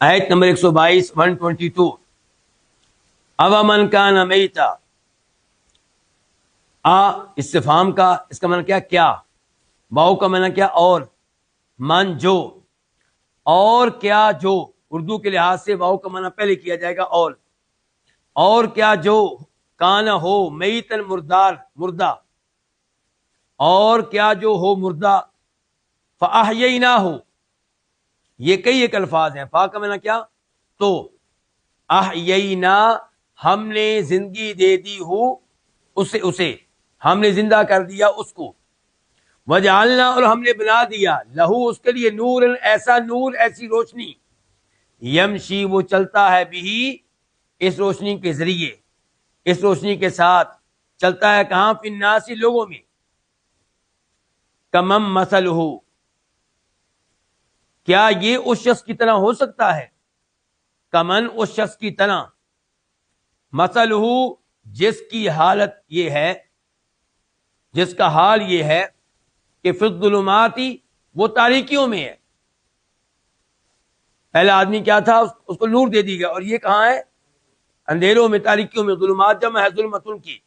آیت نمبر 122 122 اومن کان میتا، استفہام کا اس کا معنی کیا واؤ کا معنی کیا اور، من جو، اور کیا جو، اردو کے لحاظ سے واؤ کا معنی پہلے کیا جائے گا اور کیا جو کانا ہو میتن مردہ، اور کیا جو ہو مردہ، فاحییناہ، یہ کئی ایک الفاظ ہیں، فا کا معنی کیا تو، احیینا ہم نے زندگی دے دی ہو اسے ہم نے زندہ کر دیا اس کو، وجعلنا اور ہم نے بنا دیا لہو اس کے لیے نور، ایسا نور، ایسی روشنی، یمشی وہ چلتا ہے بھی اس روشنی کے ذریعے، اس روشنی کے ساتھ چلتا ہے کہاں، فی الناس لوگوں میں، کمم مثلہ، کیا یہ اس شخص کی طرح ہو سکتا ہے، کمن اس شخص کی طرح، مثلہ جس کی حالت یہ ہے، جس کا حال یہ ہے کہ فی الظلمات وہ تاریکیوں میں ہے، پہلا آدمی کیا تھا، اس کو نور دے دی گیا، اور یہ کہاں ہے، اندھیروں میں، تاریکیوں میں، ظلمات جمع ہے ظلمتن کی،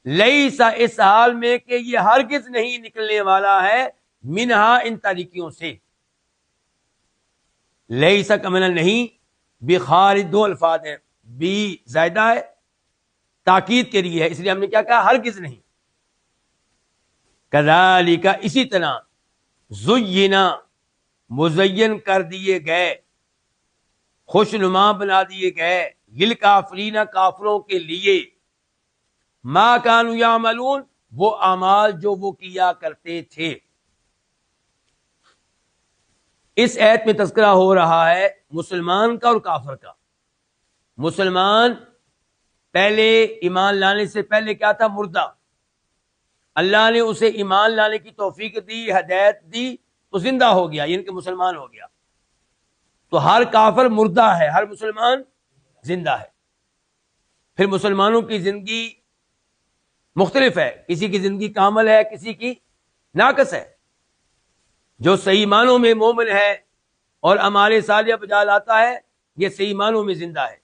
لیسا اس حال میں کہ یہ ہرگز نہیں نکلنے والا ہے، منہا ان تاریکیوں سے، لیسا کا معنی نہیں، بخارج، دو الفاظ ہیں، بی زائدہ ہے، تاکید کے لیے ہے، اس لیے ہم نے کیا کہا، ہرگز نہیں، کذالک اسی طرح، زینا مزین کر دیے گئے، خوش نما بنا دیے گئے، للکافرین کافروں کے لیے، ما کانوا یعملون وہ اعمال جو وہ کیا کرتے تھے۔ اس ایت میں تذکرہ ہو رہا ہے مسلمان کا اور کافر کا۔ مسلمان پہلے ایمان لانے سے پہلے کیا تھا، مردہ، اللہ نے اسے ایمان لانے کی توفیق دی، ہدایت دی تو زندہ ہو گیا، یعنی کہ مسلمان ہو گیا۔ تو ہر کافر مردہ ہے، ہر مسلمان زندہ ہے۔ پھر مسلمانوں کی زندگی مختلف ہے، کسی کی زندگی کامل ہے، کسی کی ناقص ہے۔ جو صحیح معنوں میں مومن ہے اور اعمال صالحہ بجا لاتا ہے، یہ صحیح معنوں میں زندہ ہے،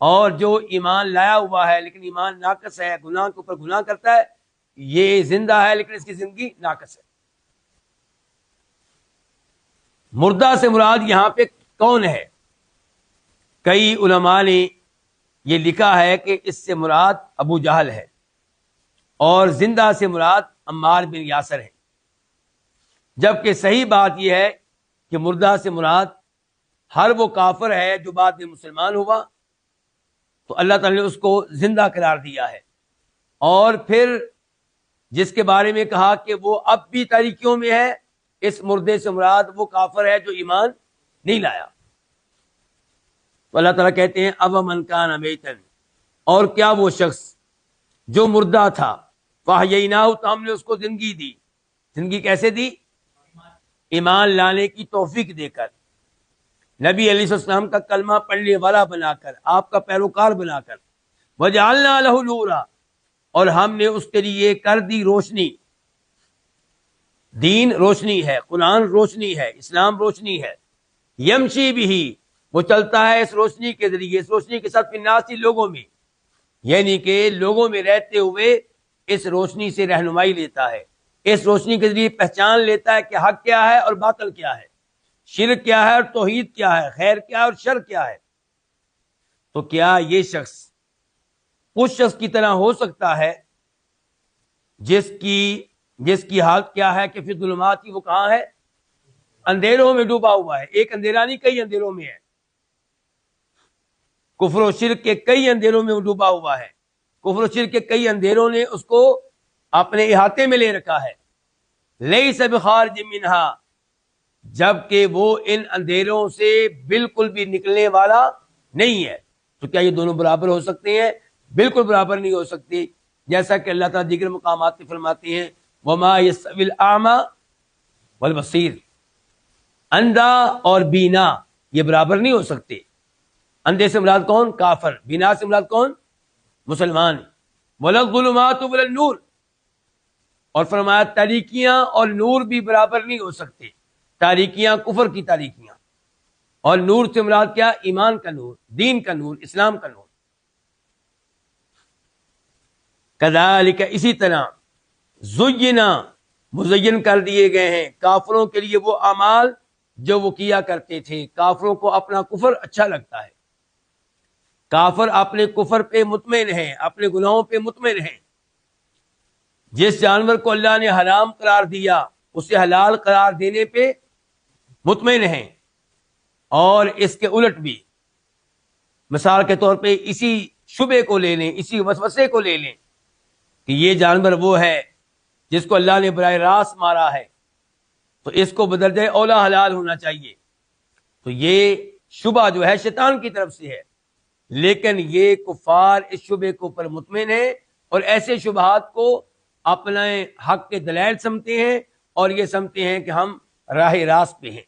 اور جو ایمان لایا ہوا ہے لیکن ایمان ناقص ہے، گناہ کے اوپر گناہ کرتا ہے، یہ زندہ ہے لیکن اس کی زندگی ناقص ہے۔ مردہ سے مراد یہاں پہ کون ہے؟ کئی علماء نے یہ لکھا ہے کہ اس سے مراد ابو جہل ہے، اور زندہ سے مراد عمار بن یاسر ہے، جبکہ صحیح بات یہ ہے کہ مردہ سے مراد ہر وہ کافر ہے جو بعد میں مسلمان ہوا، تو اللہ تعالی نے اس کو زندہ قرار دیا ہے، اور پھر جس کے بارے میں کہا کہ وہ اب بھی تاریکیوں میں ہے، اس مردے سے مراد وہ کافر ہے جو ایمان نہیں لایا۔ تو اللہ تعالیٰ کہتے ہیں اب من کان میتن، اور کیا وہ شخص جو مردہ تھا، فاحییناہ تو ہم نے اس کو زندگی دی، زندگی کیسے دی، ایمان لانے کی توفیق دے کر، نبی علیہ السلام کا کلمہ پڑھنے والا بنا کر، آپ کا پیروکار بنا کر، وجعلنا لہ نورا اور ہم نے اس کے لیے کر دی روشنی، دین روشنی ہے، قرآن روشنی ہے، اسلام روشنی ہے، یمشی بھی وہ چلتا ہے اس روشنی کے ذریعے، اس روشنی کے ساتھ فی الناس لوگوں میں، یعنی کہ لوگوں میں رہتے ہوئے اس روشنی سے رہنمائی لیتا ہے، اس روشنی کے ذریعے پہچان لیتا ہے کہ حق کیا ہے اور باطل کیا ہے، شرک کیا ہے اور توحید کیا ہے، خیر کیا ہے اور شر کیا ہے۔ تو کیا یہ شخص اس شخص کی طرح ہو سکتا ہے جس کی حالت کیا ہے کہ فی الظلمات، وہ کہاں ہے، اندھیروں میں ڈوبا ہوا ہے، ایک اندھیرا نہیں، کئی اندھیروں میں ہے، کفر و شرک کے کئی اندھیروں میں وہ ڈوبا ہوا ہے، کفر و شرک کے کئی اندھیروں نے اس کو اپنے احاطے میں لے رکھا ہے، لیس بخارج منہا جبکہ وہ ان اندھیروں سے بالکل بھی نکلنے والا نہیں ہے۔ تو کیا یہ دونوں برابر ہو سکتے ہیں؟ بالکل برابر نہیں ہو سکتے، جیسا کہ اللہ تعالیٰ دیگر مقامات میں فرماتے ہیں وما یستوی الاعمی والبصیر، اندھا اور بینا یہ برابر نہیں ہو سکتے۔ اندھے سے مراد کون؟ کافر۔ بینا سے مراد کون؟ مسلمان۔ ولا الظلمات ولا النور، اور فرمایا تاریکیاں اور نور بھی برابر نہیں ہو سکتے، تاریکیاں کفر کی تاریکیاں، اور نور سے مراد کیا؟ ایمان کا نور، دین کا نور، اسلام کا نور۔ کذالک اسی طرح زینا مزین کر دیے گئے ہیں کافروں کے لیے وہ اعمال جو وہ کیا کرتے تھے۔ کافروں کو اپنا کفر اچھا لگتا ہے، کافر اپنے کفر پہ مطمئن ہیں، اپنے گناہوں پہ مطمئن ہیں۔ جس جانور کو اللہ نے حرام قرار دیا اسے حلال قرار دینے پہ مطمئن ہیں، اور اس کے الٹ بھی مثال کے طور پہ اسی شبے کو لے لیں، اسی وسوسے کو لے لیں کہ یہ جانور وہ ہے جس کو اللہ نے براہ راست مارا ہے، تو اس کو بدرجہ اولا حلال ہونا چاہیے۔ تو یہ شبہ جو ہے شیطان کی طرف سے ہے، لیکن یہ کفار اس شبے کے اوپر مطمئن ہیں اور ایسے شبہات کو اپنے حق کے دلائل سمجھتے ہیں اور یہ سمجھتے ہیں کہ ہم راہ راست پہ ہیں۔